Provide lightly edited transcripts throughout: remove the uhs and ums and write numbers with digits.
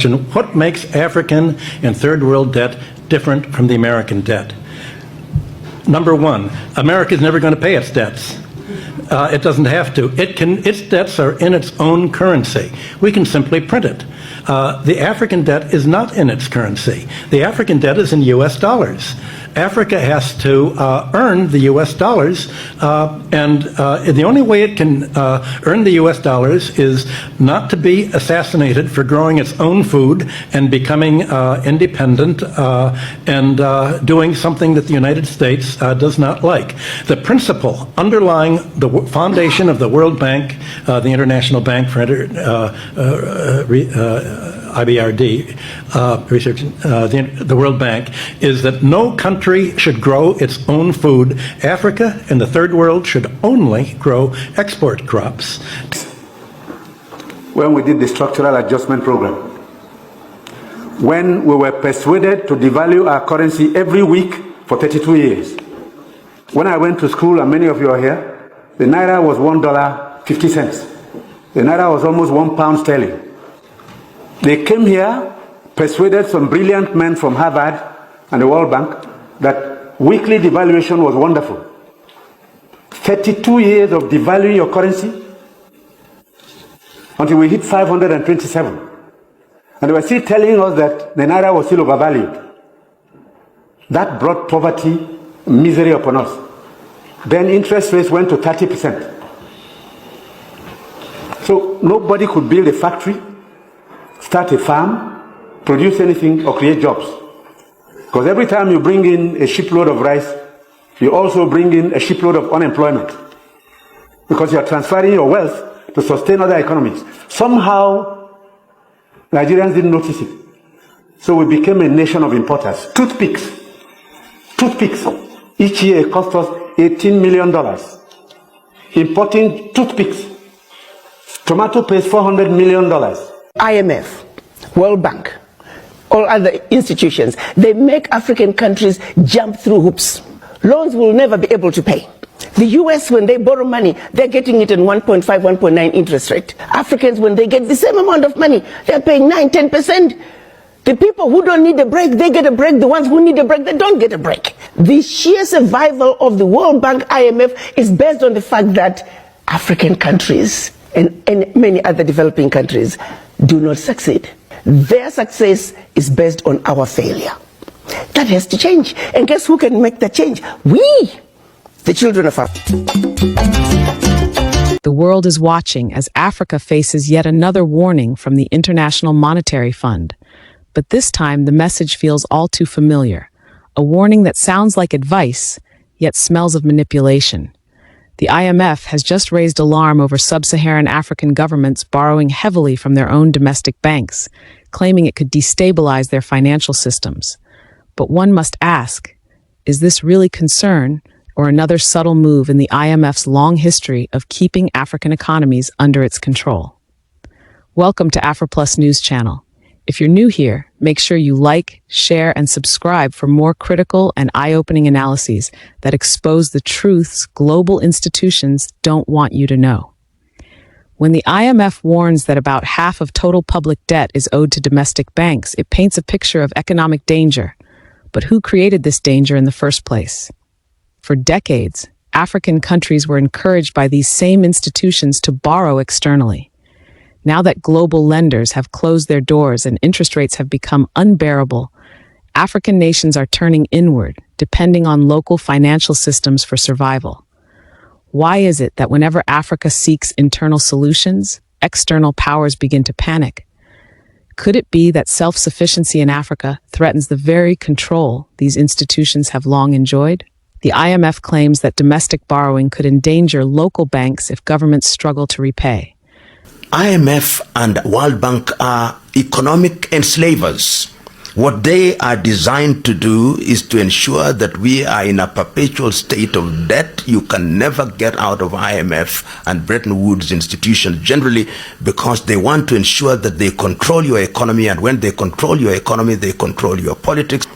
question, what makes African and third world debt different from the American debt? Number one, America is never going to pay its debts. It doesn't have to. Its debts are in its own currency. We can simply print it. The African debt is not in its currency. The African debt is in US dollars. Africa has to earn the US dollars, and the only way it can earn the US dollars is not to be assassinated for growing its own food and becoming independent and doing something that the United States does not like. The principle underlying the foundation of the World Bank, the International Bank for IBRD, research, the World Bank, is that no country should grow its own food. Africa and the third world should only grow export crops. When we did the structural adjustment program, when we were persuaded to devalue our currency every week for 32 years. When I went to school, and many of you are here, the Naira was $1.50. The Naira was almost £1 sterling. They came here, persuaded some brilliant men from Harvard and the World Bank that weekly devaluation was wonderful. 32 years of devaluing your currency until we hit 527. And they were still telling us that the Naira was still overvalued. That brought poverty, misery upon us. Then interest rates went to 30%. So nobody could build a factory, start a farm, produce anything, or create jobs. Because every time you bring in a shipload of rice, you also bring in a shipload of unemployment. Because you are transferring your wealth to sustain other economies. Somehow, Nigerians didn't notice it. So we became a nation of importers. Toothpicks. Each year it cost us $18 million. Importing toothpicks. Tomato paste, $400 million. IMF, World Bank, all other institutions, they make African countries jump through hoops. Loans will never be able to pay. The US, when they borrow money, they're getting it in 1.5, 1.9 interest rate. Africans, when they get the same amount of money, they're paying 9, 10%. The people who don't need a break, they get a break. The ones who need a break, they don't get a break. The sheer survival of the World Bank, IMF, is based on the fact that African countries and many other developing countries do not succeed. Their success is based on our failure. That has to change. And guess who can make that change? We, the children of Africa. The world is watching as Africa faces yet another warning from the International Monetary Fund. But this time, the message feels all too familiar. A warning that sounds like advice, yet smells of manipulation. The IMF has just raised alarm over Sub-Saharan African governments borrowing heavily from their own domestic banks, claiming it could destabilize their financial systems. But one must ask, is this really concern or another subtle move in the IMF's long history of keeping African economies under its control? Welcome to AfriPlus News Channel. If you're new here, make sure you like, share, and subscribe for more critical and eye-opening analyses that expose the truths global institutions don't want you to know. When the IMF warns that about half of total public debt is owed to domestic banks, it paints a picture of economic danger. But who created this danger in the first place? For decades, African countries were encouraged by these same institutions to borrow externally. Now that global lenders have closed their doors and interest rates have become unbearable, African nations are turning inward, depending on local financial systems for survival. Why is it that whenever Africa seeks internal solutions, external powers begin to panic? Could it be that self-sufficiency in Africa threatens the very control these institutions have long enjoyed? The IMF claims that domestic borrowing could endanger local banks if governments struggle to repay. IMF and World Bank are economic enslavers. What they are designed to do is to ensure that we are in a perpetual state of debt. You can never get out of IMF and Bretton Woods institutions, generally because they want to ensure that they control your economy, and when they control your economy, they control your politics.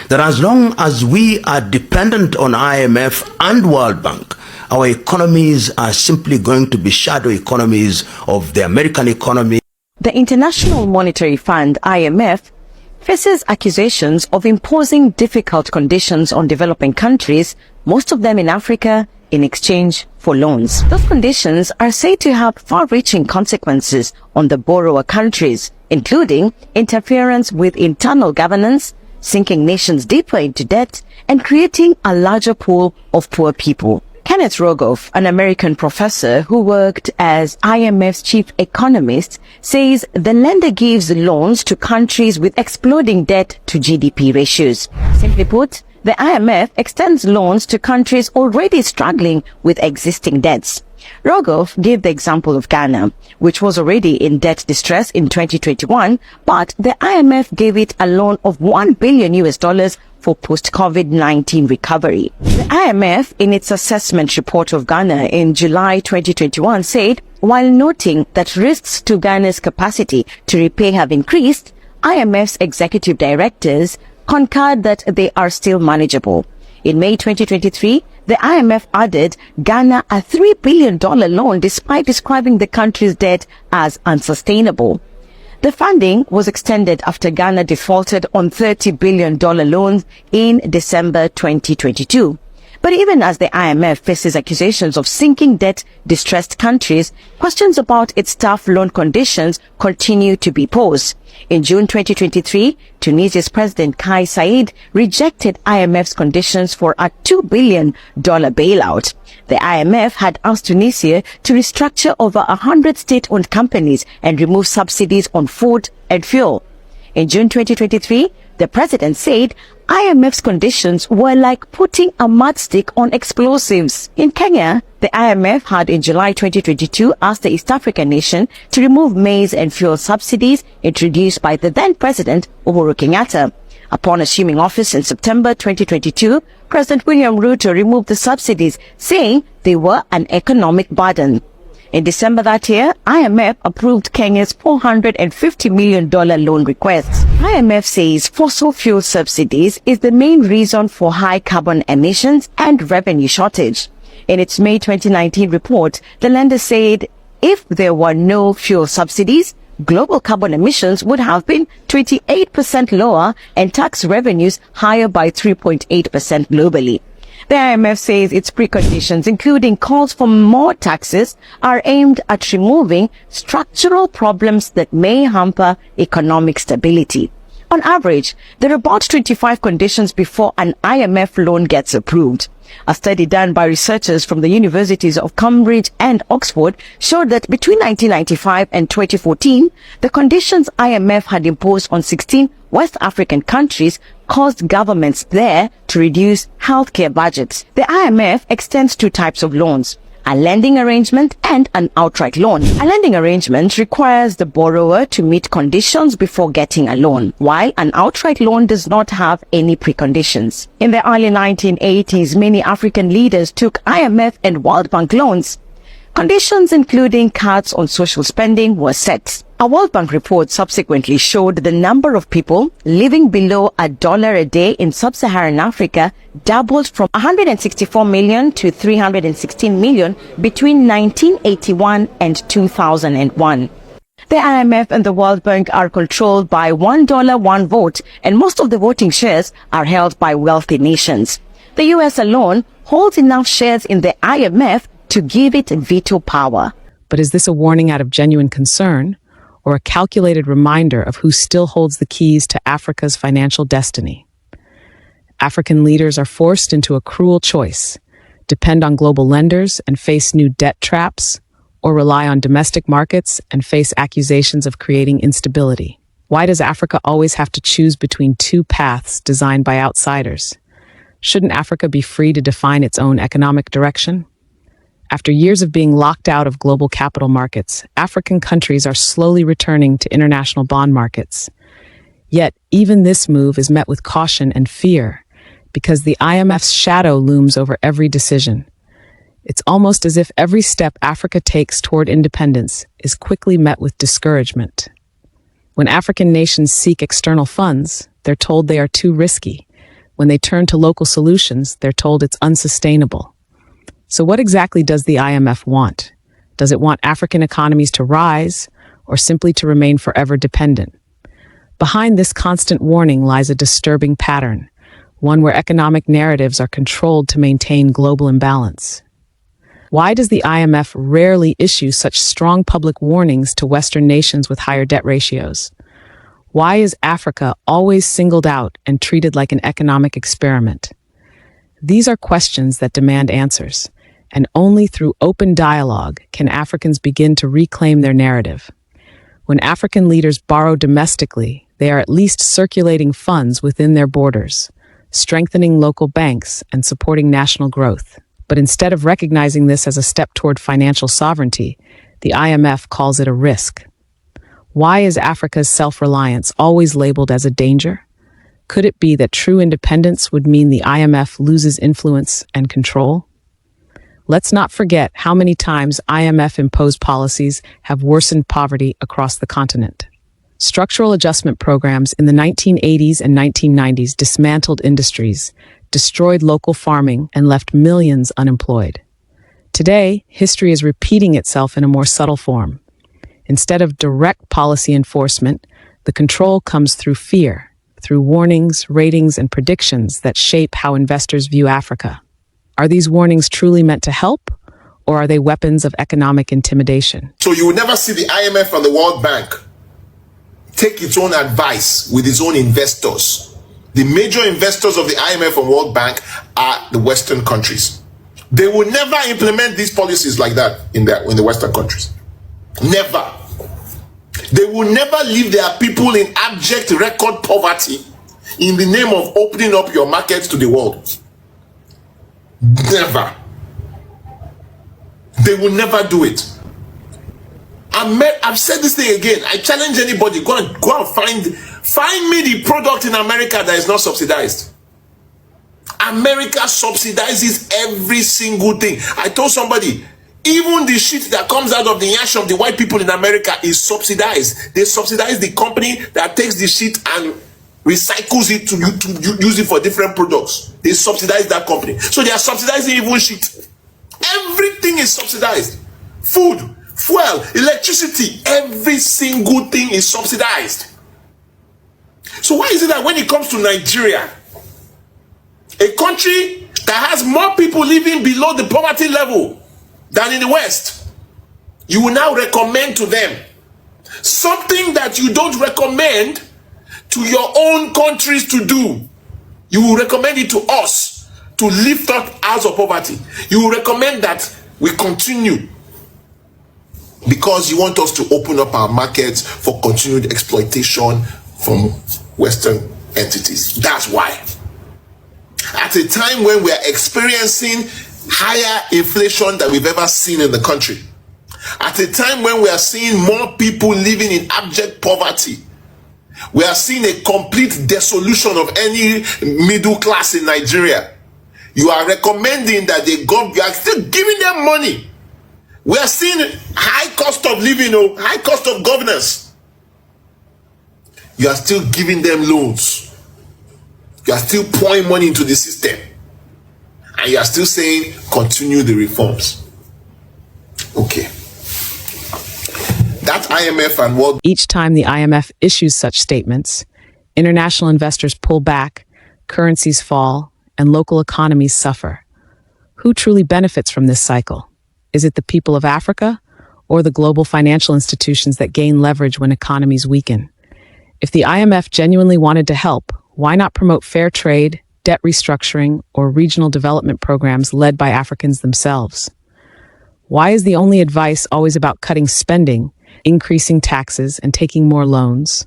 That as long as we are dependent on IMF and World Bank, our economies are simply going to be shadow economies of the American economy. The International Monetary Fund, IMF, faces accusations of imposing difficult conditions on developing countries, most of them in Africa, in exchange for loans. Those conditions are said to have far-reaching consequences on the borrower countries, including interference with internal governance, sinking nations deeper into debt, and creating a larger pool of poor people. Kenneth Rogoff, an American professor who worked as IMF's chief economist, says the lender gives loans to countries with exploding debt to GDP ratios. Simply put, the IMF extends loans to countries already struggling with existing debts. Rogoff gave the example of Ghana, which was already in debt distress in 2021, but the IMF gave it a loan of $1 billion for post-COVID-19 recovery. The IMF, in its assessment report of Ghana in July 2021, said, while noting that risks to Ghana's capacity to repay have increased, IMF's executive directors concurred that they are still manageable. In May 2023, the IMF added Ghana a $3 billion loan despite describing the country's debt as unsustainable. The funding was extended after Ghana defaulted on $30 billion loans in December 2022. But even as the IMF faces accusations of sinking debt-distressed countries, questions about its tough loan conditions continue to be posed. In June 2023, Tunisia's President Kais Saied rejected IMF's conditions for a $2 billion bailout. The IMF had asked Tunisia to restructure over 100 state-owned companies and remove subsidies on food and fuel. In June 2023, the president said IMF's conditions were like putting a matchstick on explosives. In Kenya, the IMF had in July 2022 asked the East African nation to remove maize and fuel subsidies introduced by the then president Uhuru Kenyatta. Upon assuming office in September 2022, President William Ruto removed the subsidies, saying they were an economic burden. In December that year, IMF approved Kenya's $450 million loan request. IMF says fossil fuel subsidies is the main reason for high carbon emissions and revenue shortage. In its May 2019 report, the lender said if there were no fuel subsidies, global carbon emissions would have been 28% lower and tax revenues higher by 3.8% globally. The IMF says its preconditions, including calls for more taxes, are aimed at removing structural problems that may hamper economic stability. On average, there are about 25 conditions before an IMF loan gets approved. A study done by researchers from the universities of Cambridge and Oxford showed that between 1995 and 2014, the conditions IMF had imposed on 16 West African countries caused governments there to reduce healthcare budgets. The IMF extends two types of loans: a lending arrangement and an outright loan. A lending arrangement requires the borrower to meet conditions before getting a loan, while an outright loan does not have any preconditions. In the early 1980s, many African leaders took IMF and World Bank loans. Conditions including cuts on social spending were set. A World Bank report subsequently showed the number of people living below $1 a day in Sub-Saharan Africa doubled from 164 million to 316 million between 1981 and 2001. The IMF and the World Bank are controlled by $1 one vote, and most of the voting shares are held by wealthy nations. The US alone holds enough shares in the IMF to give it veto power. But is this a warning out of genuine concern, or a calculated reminder of who still holds the keys to Africa's financial destiny? African leaders are forced into a cruel choice: depend on global lenders and face new debt traps, or rely on domestic markets and face accusations of creating instability. Why does Africa always have to choose between two paths designed by outsiders? Shouldn't Africa be free to define its own economic direction? After years of being locked out of global capital markets, African countries are slowly returning to international bond markets. Yet, even this move is met with caution and fear, because the IMF's shadow looms over every decision. It's almost as if every step Africa takes toward independence is quickly met with discouragement. When African nations seek external funds, they're told they are too risky. When they turn to local solutions, they're told it's unsustainable. So what exactly does the IMF want? Does it want African economies to rise, or simply to remain forever dependent. Behind this constant warning lies a disturbing pattern, one where economic narratives are controlled to maintain global imbalance. Why does the IMF rarely issue such strong public warnings to Western nations with higher debt ratios? Why is Africa always singled out and treated like an economic experiment? These are questions that demand answers, and only through open dialogue can Africans begin to reclaim their narrative. When African leaders borrow domestically, they are at least circulating funds within their borders, strengthening local banks and supporting national growth. But instead of recognizing this as a step toward financial sovereignty, the IMF calls it a risk. Why is Africa's self-reliance always labeled as a danger? Could it be that true independence would mean the IMF loses influence and control? Let's not forget how many times IMF-imposed policies have worsened poverty across the continent. Structural adjustment programs in the 1980s and 1990s dismantled industries, destroyed local farming, and left millions unemployed. Today, history is repeating itself in a more subtle form. Instead of direct policy enforcement, the control comes through fear, through warnings, ratings, and predictions that shape how investors view Africa. Are these warnings truly meant to help, or are they weapons of economic intimidation? So you will never see the IMF and the World Bank take its own advice with its own investors. The major investors of the IMF and World Bank are the Western countries. They will never implement these policies like that in the Western countries. Never. They will never leave their people in abject record poverty in the name of opening up your markets to the world. Never. They will never do it. I've said this thing again. I challenge anybody, go and find me the product in America that is not subsidized. America subsidizes every single thing. I told somebody, even the shit that comes out of the ash of the white people in America is subsidized. They subsidize the company that takes the shit and recycles it to use it for different products. They subsidize that company. So they are subsidizing even shit. Everything is subsidized. Food, fuel, electricity, every single thing is subsidized. So why is it that when it comes to Nigeria, a country that has more people living below the poverty level than in the West, you will now recommend to them something that you don't recommend to your own countries to do? You will recommend it to us to lift up out of poverty. You will recommend that we continue because you want us to open up our markets for continued exploitation from Western entities. That's why. At a time when we are experiencing higher inflation than we've ever seen in the country, at a time when we are seeing more people living in abject poverty, we are seeing a complete dissolution of any middle class in Nigeria, you are recommending that you are still giving them money. We are seeing high cost of living, high cost of governance. You are still giving them loans. You are still pouring money into the system. And you are still saying, continue the reforms. Okay. That IMF and World... Each time the IMF issues such statements, international investors pull back, currencies fall, and local economies suffer. Who truly benefits from this cycle? Is it the people of Africa, or the global financial institutions that gain leverage when economies weaken? If the IMF genuinely wanted to help, why not promote fair trade, debt restructuring, or regional development programs led by Africans themselves? Why is the only advice always about cutting spending, increasing taxes, and taking more loans?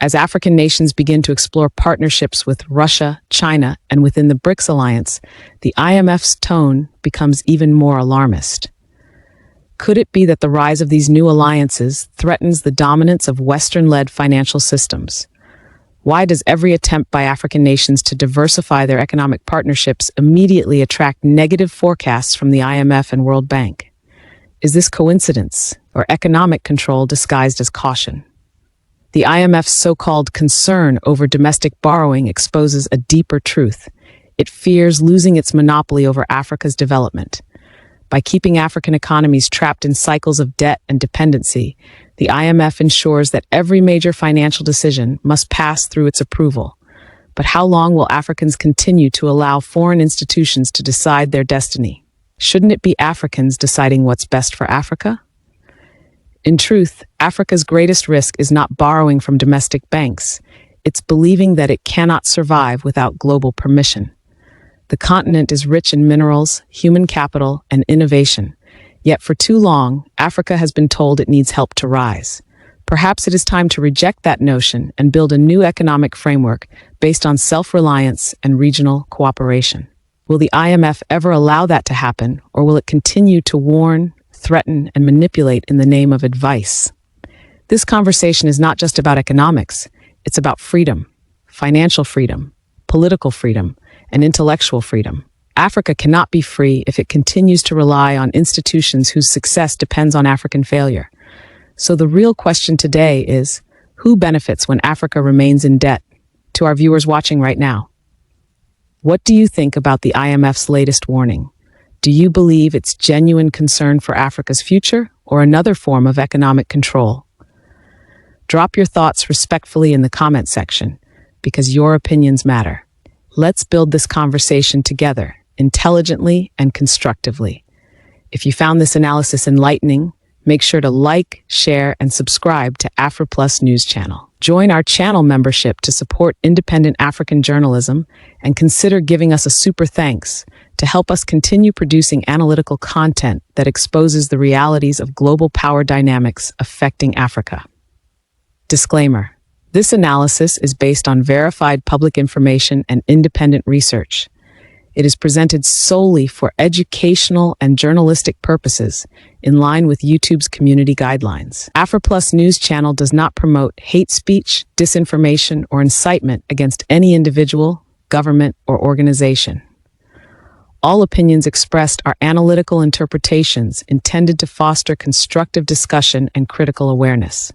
As African nations begin to explore partnerships with Russia, China, and within the BRICS alliance, the IMF's tone becomes even more alarmist. Could it be that the rise of these new alliances threatens the dominance of Western-led financial systems? Why does every attempt by African nations to diversify their economic partnerships immediately attract negative forecasts from the IMF and World Bank? Is this coincidence or economic control disguised as caution? The IMF's so-called concern over domestic borrowing exposes a deeper truth. It fears losing its monopoly over Africa's development. By keeping African economies trapped in cycles of debt and dependency, The IMF ensures that every major financial decision must pass through its approval. But how long will Africans continue to allow foreign institutions to decide their destiny? Shouldn't it be Africans deciding what's best for Africa? In truth, Africa's greatest risk is not borrowing from domestic banks. It's believing that it cannot survive without global permission. The continent is rich in minerals, human capital, and innovation. Yet for too long, Africa has been told it needs help to rise. Perhaps it is time to reject that notion and build a new economic framework based on self-reliance and regional cooperation. Will the IMF ever allow that to happen, or will it continue to warn, threaten, and manipulate in the name of advice? This conversation is not just about economics. It's about freedom, financial freedom, political freedom, and intellectual freedom. Africa cannot be free if it continues to rely on institutions whose success depends on African failure. So the real question today is, who benefits when Africa remains in debt? To our viewers watching right now, what do you think about the IMF's latest warning? Do you believe it's genuine concern for Africa's future or another form of economic control? Drop your thoughts respectfully in the comment section, because your opinions matter. Let's build this conversation together, intelligently and constructively. If you found this analysis enlightening, make sure to like, share, and subscribe to AfriPlus News Channel. Join our channel membership to support independent African journalism, and consider giving us a super thanks to help us continue producing analytical content that exposes the realities of global power dynamics affecting Africa. Disclaimer: this analysis is based on verified public information and independent research. It is presented solely for educational and journalistic purposes, in line with YouTube's community guidelines. AfriPlus News Channel does not promote hate speech, disinformation, or incitement against any individual, government, or organization. All opinions expressed are analytical interpretations intended to foster constructive discussion and critical awareness.